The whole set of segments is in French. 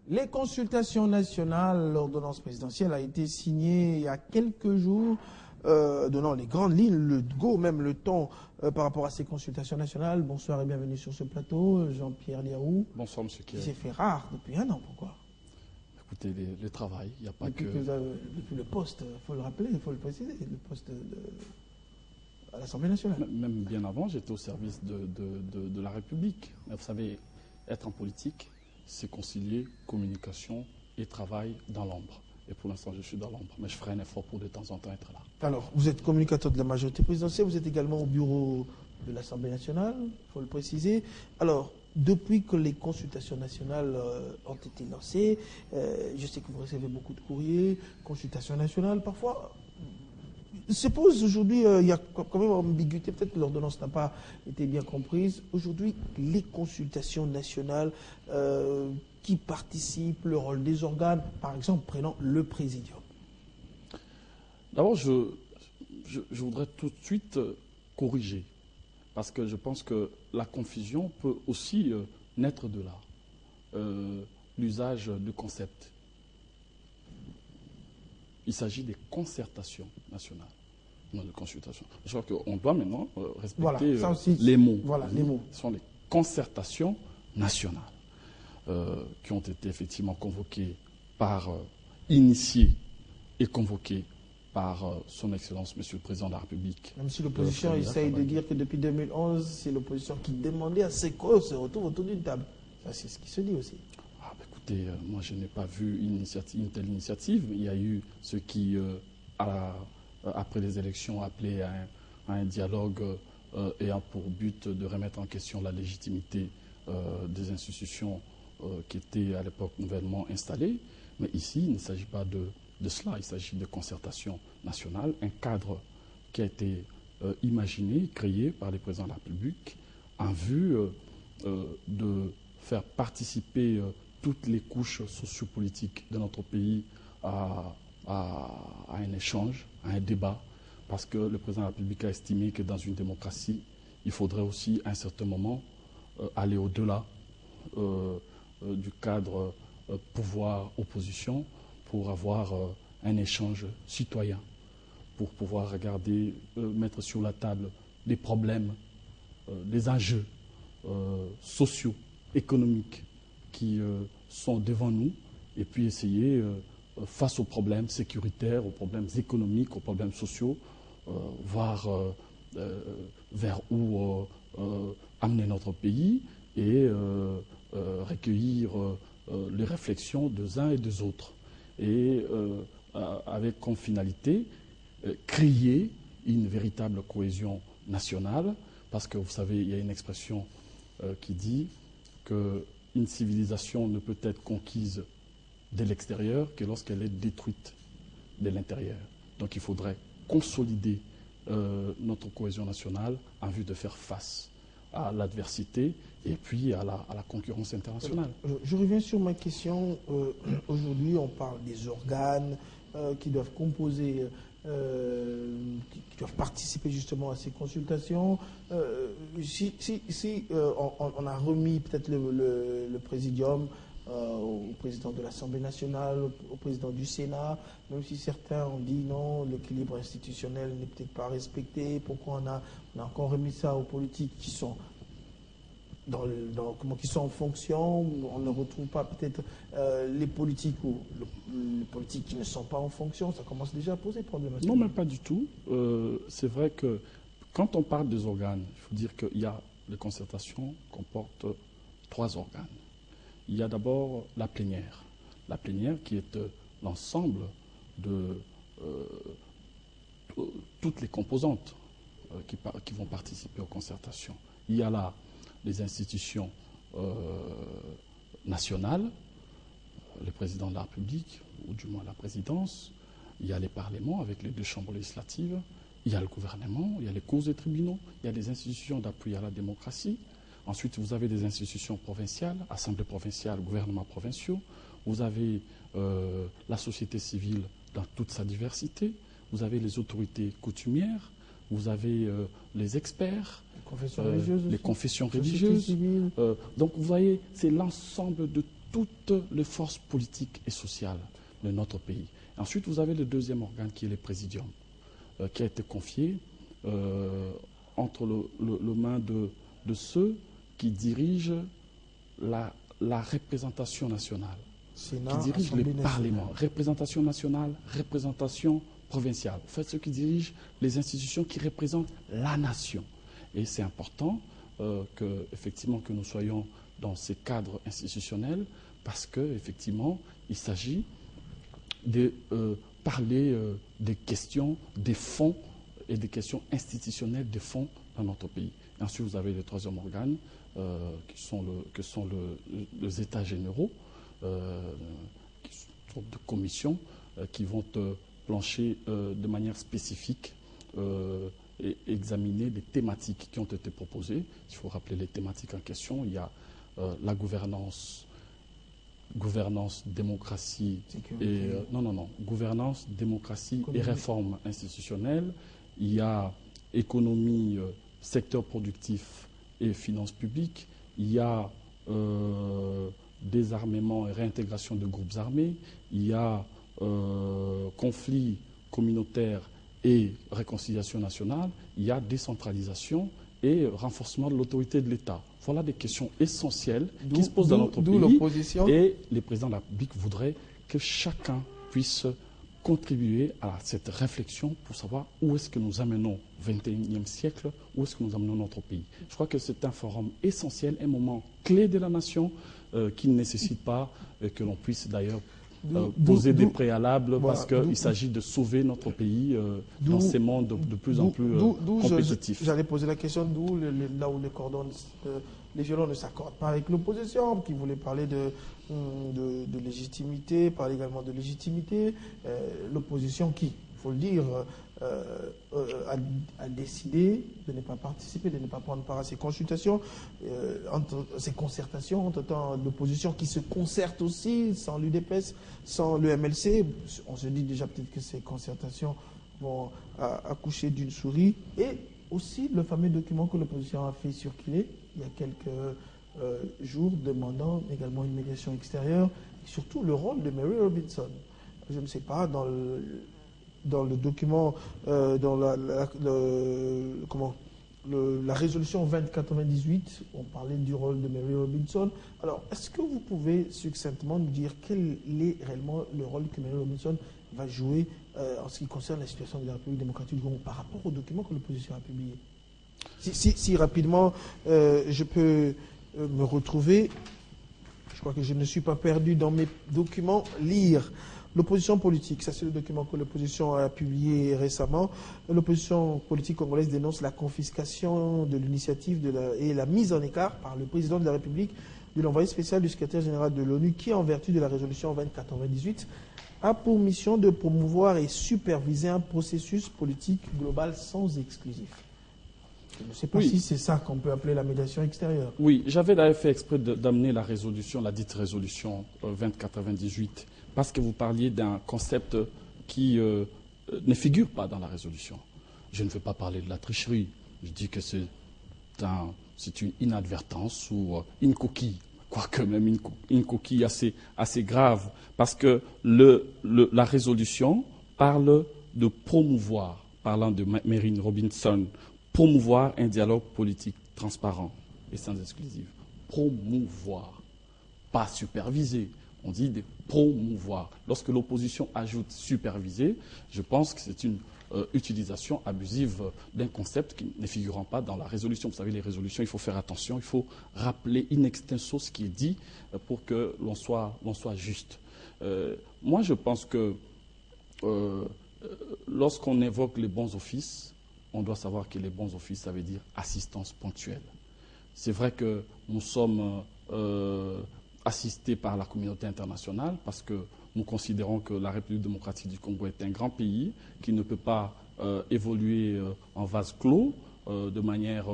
Les consultations nationales, l'ordonnance présidentielle a été signée il y a quelques jours, donnant les grandes lignes, le go, même le ton par rapport à ces consultations nationales. Bonsoir et bienvenue sur ce plateau, Jean-Pierre Liaou. Bonsoir, monsieur Kiel. Qui s'est fait rare depuis un an, pourquoi? Écoutez, le travail, il n'y a pas depuis depuis le poste, il faut le rappeler, il faut le préciser, le poste à l'Assemblée nationale. Même bien avant, j'étais au service de la République. Mais vous savez, être en politique, c'est concilier communication et travail dans l'ombre. Et pour l'instant, je suis dans l'ombre, mais je ferai un effort pour de temps en temps être là. Alors, vous êtes communicateur de la majorité présidentielle, vous êtes également au bureau de l'Assemblée nationale, il faut le préciser. Alors, depuis que les consultations nationales ont été lancées, je sais que vous recevez beaucoup de courriers, consultations nationales, parfois se pose aujourd'hui, il y a quand même une ambiguïté, peut-être que l'ordonnance n'a pas été bien comprise. Aujourd'hui, les consultations nationales qui participent, le rôle des organes, par exemple, prenant le présidium. D'abord, je voudrais tout de suite corriger, parce que je pense que la confusion peut aussi naître de là. L'usage du concept. Il s'agit des concertations nationales, non de consultations. Je crois qu'on doit maintenant respecter les mots. Voilà, les mots. Ce sont les concertations nationales qui ont été effectivement convoquées initiées et convoquées par son Excellence, Monsieur le Président de la République. Même si l'opposition essaye de dire que depuis 2011, c'est l'opposition qui demandait à ses causes se retrouve autour d'une table. Ça, c'est ce qui se dit aussi. Écoutez, moi je n'ai pas vu une telle initiative. Il y a eu ce qui, après les élections, appelait à un dialogue ayant pour but de remettre en question la légitimité des institutions qui étaient à l'époque nouvellement installées. Mais ici, il ne s'agit pas de cela. Il s'agit de concertation nationale, un cadre qui a été imaginé, créé par les présidents de la République en vue de faire participer toutes les couches sociopolitiques de notre pays à un échange, à un débat, parce que le président de la République a estimé que dans une démocratie, il faudrait aussi à un certain moment aller au-delà du cadre pouvoir-opposition pour avoir un échange citoyen, pour pouvoir regarder, mettre sur la table des problèmes, des enjeux sociaux, économiques, qui sont devant nous, et puis essayer, face aux problèmes sécuritaires, aux problèmes économiques, aux problèmes sociaux, voir vers où amener notre pays et recueillir les réflexions des uns et des autres. Et avec comme finalité, créer une véritable cohésion nationale, parce que vous savez, il y a une expression qui dit que une civilisation ne peut être conquise de l'extérieur que lorsqu'elle est détruite de l'intérieur. Donc il faudrait consolider notre cohésion nationale en vue de faire face à l'adversité et puis à la concurrence internationale. Je reviens sur ma question. Aujourd'hui, on parle des organes qui doivent composer, qui doivent participer justement à ces consultations. Si on a remis peut-être le présidium au président de l'Assemblée nationale, au président du Sénat, même si certains ont dit non, l'équilibre institutionnel n'est peut-être pas respecté, pourquoi on a encore remis ça aux politiques qui sont qui sont en fonction, on ne retrouve pas peut-être les politiques ou les politiques qui ne sont pas en fonction, ça commence déjà à poser problème. Non, mais pas du tout. C'est vrai que quand on parle des organes, il faut dire qu'il y a les concertations comportent 3 organes. Il y a d'abord la plénière. La plénière qui est l'ensemble de toutes les composantes qui vont participer aux concertations. Il y a là les institutions nationales, le président de la République, ou du moins la présidence, il y a les parlements avec les 2 chambres législatives, il y a le gouvernement, il y a les cours et tribunaux, il y a les institutions d'appui à la démocratie. Ensuite, vous avez des institutions provinciales, assemblées provinciales, gouvernements provinciaux. Vous avez la société civile dans toute sa diversité. Vous avez les autorités coutumières. Vous avez les experts, les confessions religieuses. Donc, vous voyez, c'est l'ensemble de toutes les forces politiques et sociales de notre pays. Ensuite, vous avez le deuxième organe qui est le Présidium, qui a été confié entre les mains de ceux qui dirigent la représentation nationale, Sénat, qui dirigent le Assemblée Parlement, nationale. représentation nationale, représentation provinciale. En fait, ceux qui dirigent les institutions qui représentent la nation. Et c'est important effectivement, que nous soyons dans ces cadres institutionnels parce qu'effectivement, il s'agit de parler des questions, des fonds et des questions institutionnelles des fonds dans notre pays. Et ensuite, vous avez le troisième organe qui sont les États généraux, qui sont de commissions qui vont plancher de manière spécifique et examiner les thématiques qui ont été proposées. Il faut rappeler les thématiques en question. Il y a la gouvernance, démocratie et gouvernance, démocratie et réforme institutionnelle. Il y a économie, secteur productif et finances publiques. Il y a désarmement et réintégration de groupes armés. Il y a conflit communautaire et réconciliation nationale. Il y a décentralisation et renforcement de l'autorité de l'État. Voilà des questions essentielles qui se posent dans notre pays. Et les présidents de la République voudraient que chacun puisse contribuer à cette réflexion pour savoir où est-ce que nous amenons au XXIe siècle, où est-ce que nous amenons notre pays. Je crois que c'est un forum essentiel, un moment clé de la nation qui ne nécessite pas que l'on puisse d'ailleurs poser des préalables parce qu'il s'agit de sauver notre pays dans ces mondes de plus en plus compétitifs. J'allais poser la question d'où, là où les violons ne s'accordent pas avec l'opposition, qui voulait parler de légitimité, parler également de légitimité. L'opposition qui, il faut le dire, a décidé de ne pas participer, de ne pas prendre part à ces consultations, ces concertations, entre l'opposition qui se concerte aussi, sans l'UDPS, sans le MLC. On se dit déjà peut-être que ces concertations vont accoucher d'une souris. Et aussi le fameux document que l'opposition a fait circuler il y a quelques jours, demandant également une médiation extérieure, et surtout le rôle de Mary Robinson. Je ne sais pas, dans le document, dans la résolution 2098, on parlait du rôle de Mary Robinson. Alors, est-ce que vous pouvez succinctement nous dire quel est réellement le rôle que Mary Robinson va jouer en ce qui concerne la situation de la République démocratique du Congo par rapport au document que l'opposition a publié? Si rapidement je peux me retrouver, je crois que je ne suis pas perdu dans mes documents, lire l'opposition politique, ça c'est le document que l'opposition a publié récemment. L'opposition politique congolaise dénonce la confiscation de l'initiative et la mise en écart par le président de la République de l'envoyé spécial du secrétaire général de l'ONU qui, en vertu de la résolution 2098, a pour mission de promouvoir et superviser un processus politique global sans exclusif. Je ne sais pas si c'est ça qu'on peut appeler la médiation extérieure. Oui, j'avais d'ailleurs fait exprès d'amener la dite résolution 2098, parce que vous parliez d'un concept qui ne figure pas dans la résolution. Je ne veux pas parler de la tricherie. Je dis que c'est une inadvertance ou une coquille, quoique même une coquille assez grave, parce que la résolution parle de promouvoir, parlant de Mary Robinson, promouvoir un dialogue politique transparent et sans exclusive. Promouvoir, pas superviser. On dit de promouvoir. Lorsque l'opposition ajoute superviser, je pense que c'est une utilisation abusive d'un concept qui ne figurant pas dans la résolution. Vous savez, les résolutions, il faut faire attention, il faut rappeler in extenso ce qui est dit pour que l'on soit juste. Moi, je pense que lorsqu'on évoque les bons offices, on doit savoir que les bons offices, ça veut dire assistance ponctuelle. C'est vrai que nous sommes assistés par la communauté internationale parce que nous considérons que la République démocratique du Congo est un grand pays qui ne peut pas évoluer en vase clos de manière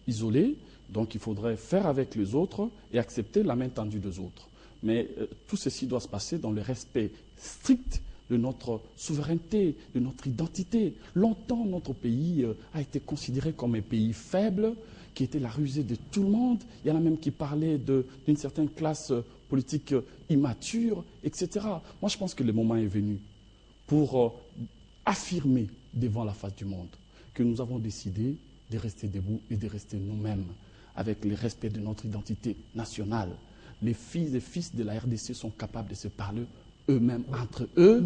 isolée. Donc il faudrait faire avec les autres et accepter la main tendue des autres. Mais tout ceci doit se passer dans le respect strict de notre souveraineté, de notre identité. Longtemps, notre pays a été considéré comme un pays faible qui était la rusée de tout le monde. Il y en a même qui parlaient d'une certaine classe politique immature, etc. Moi, je pense que le moment est venu pour affirmer devant la face du monde que nous avons décidé de rester debout et de rester nous-mêmes, avec le respect de notre identité nationale. Les filles et fils de la RDC sont capables de se parler eux-mêmes entre eux.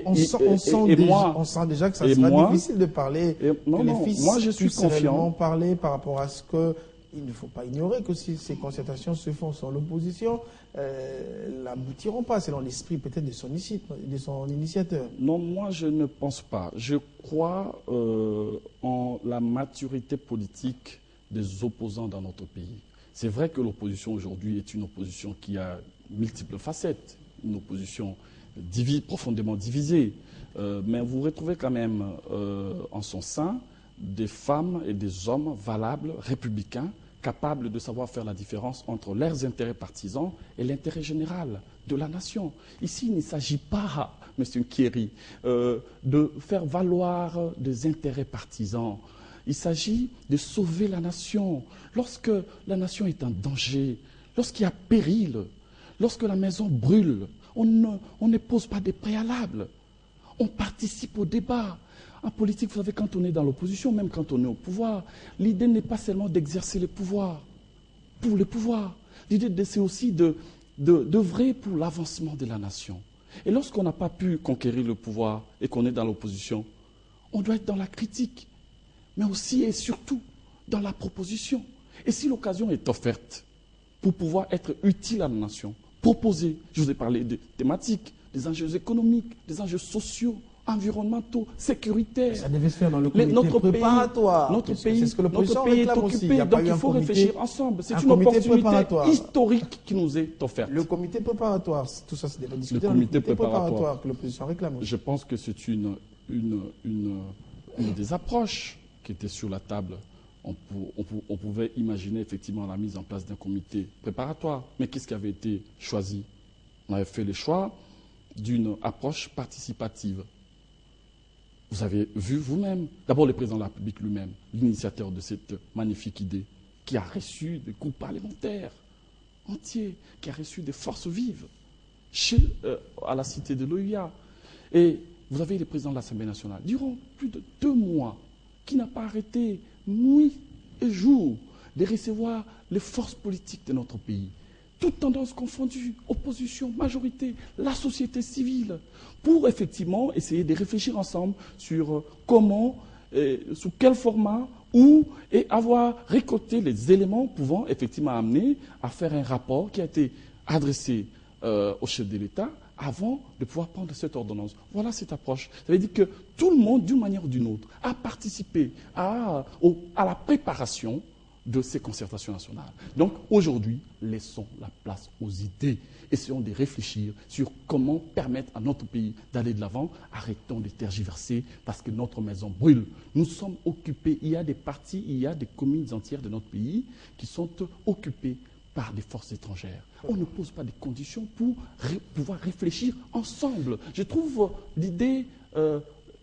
On sent déjà que ça sera difficile de parler, les fils moi je suis confiant. Parler par rapport à ce que... Il ne faut pas ignorer que si ces concertations se font sans l'opposition, n'aboutiront pas, selon l'esprit peut-être de son initiateur. Non, moi je ne pense pas. Je crois en la maturité politique des opposants dans notre pays. C'est vrai que l'opposition aujourd'hui est une opposition qui a multiples facettes, une opposition profondément divisée, mais vous retrouvez quand même en son sein des femmes et des hommes valables, républicains, capables de savoir faire la différence entre leurs intérêts partisans et l'intérêt général de la nation. Ici, il ne s'agit pas, M. Nkieri, de faire valoir des intérêts partisans. Il s'agit de sauver la nation. Lorsque la nation est en danger, lorsqu'il y a péril, lorsque la maison brûle, on ne pose pas des préalables. On participe au débat. En politique, vous savez, quand on est dans l'opposition, même quand on est au pouvoir, l'idée n'est pas seulement d'exercer le pouvoir pour le pouvoir. L'idée, c'est aussi d'œuvrer pour l'avancement de la nation. Et lorsqu'on n'a pas pu conquérir le pouvoir et qu'on est dans l'opposition, on doit être dans la critique, mais aussi et surtout dans la proposition. Et si l'occasion est offerte pour pouvoir être utile à la nation, proposer, je vous ai parlé des thématiques, des enjeux économiques, des enjeux sociaux, environnementaux, sécuritaires. Ça devait se faire dans le comité préparatoire. Notre pays est occupé, donc il faut réfléchir ensemble. C'est une opportunité historique qui nous est offerte. Le comité préparatoire, tout ça, c'est déjà discuté dans le comité préparatoire que l'opposition réclame aussi. Je pense que c'est une des approches qui était sur la table. On pouvait imaginer effectivement la mise en place d'un comité préparatoire. Mais qu'est-ce qui avait été choisi? On avait fait le choix d'une approche participative. Vous avez vu vous-même, d'abord le président de la République lui-même, l'initiateur de cette magnifique idée, qui a reçu des groupes parlementaires entiers, qui a reçu des forces vives à la cité de l'OUA. Et vous avez le président de l'Assemblée nationale, durant plus de 2 mois, qui n'a pas arrêté nuit et jour de recevoir les forces politiques de notre pays, toutes tendances confondues, opposition, majorité, la société civile, pour effectivement essayer de réfléchir ensemble sur comment, sous quel format, où, et avoir récolté les éléments pouvant effectivement amener à faire un rapport qui a été adressé au chef de l'État avant de pouvoir prendre cette ordonnance. Voilà cette approche. Ça veut dire que tout le monde, d'une manière ou d'une autre, a participé à la préparation de ces concertations nationales. Donc aujourd'hui, laissons la place aux idées. Essayons de réfléchir sur comment permettre à notre pays d'aller de l'avant. Arrêtons de tergiverser parce que notre maison brûle. Nous sommes occupés. Il y a des parties, il y a des communes entières de notre pays qui sont occupées par des forces étrangères. On ne pose pas des conditions pour pouvoir réfléchir ensemble. Je trouve l'idée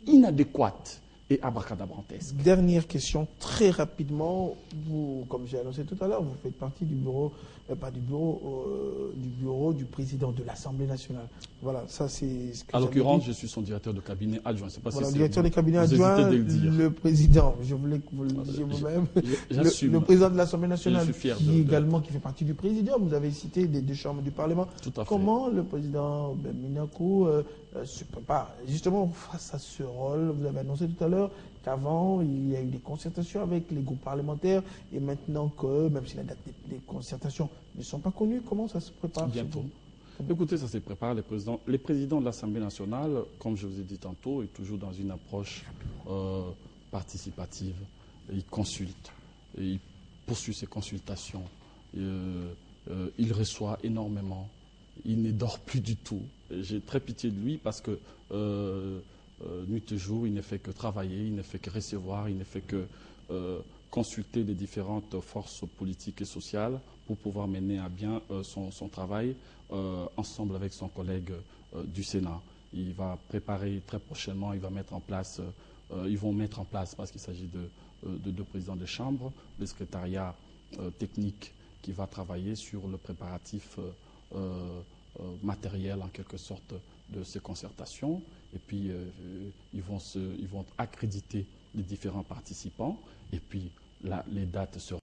inadéquate et abracadabrantesque. Dernière question, très rapidement. Vous, comme j'ai annoncé tout à l'heure, vous faites partie du bureau, du bureau du président de l'Assemblée nationale. Voilà, ça c'est ce que en l'occurrence, je suis son directeur de cabinet adjoint. C'est pas voilà, si directeur de cabinet adjoint, le président, je voulais que vous le disiez vous-même, le président de l'Assemblée nationale, qui fait partie du président. Vous avez cité des 2 chambres du Parlement. Tout à fait. Comment le président Minakou se prépare justement face à ce rôle? Vous avez annoncé tout à l'heure qu'avant, il y a eu des concertations avec les groupes parlementaires et maintenant que, même si la date des concertations ne sont pas connues, comment ça se prépare? Bientôt. Écoutez, ça se prépare. Les présidents de l'Assemblée nationale, comme je vous ai dit tantôt, est toujours dans une approche participative. Il consulte, il poursuit ses consultations, il reçoit énormément, il ne dort plus du tout. J'ai très pitié de lui parce que nuit et jour, il ne fait que travailler, il ne fait que recevoir, il ne fait que consulter les différentes forces politiques et sociales pour pouvoir mener à bien son travail ensemble avec son collègue du Sénat. Il va préparer très prochainement, il va mettre en place, ils vont mettre en place, parce qu'il s'agit de deux présidents des chambres, le secrétariat technique qui va travailler sur le préparatif matériel en quelque sorte de ces concertations, et puis ils vont accréditer les différents participants, et puis les dates seront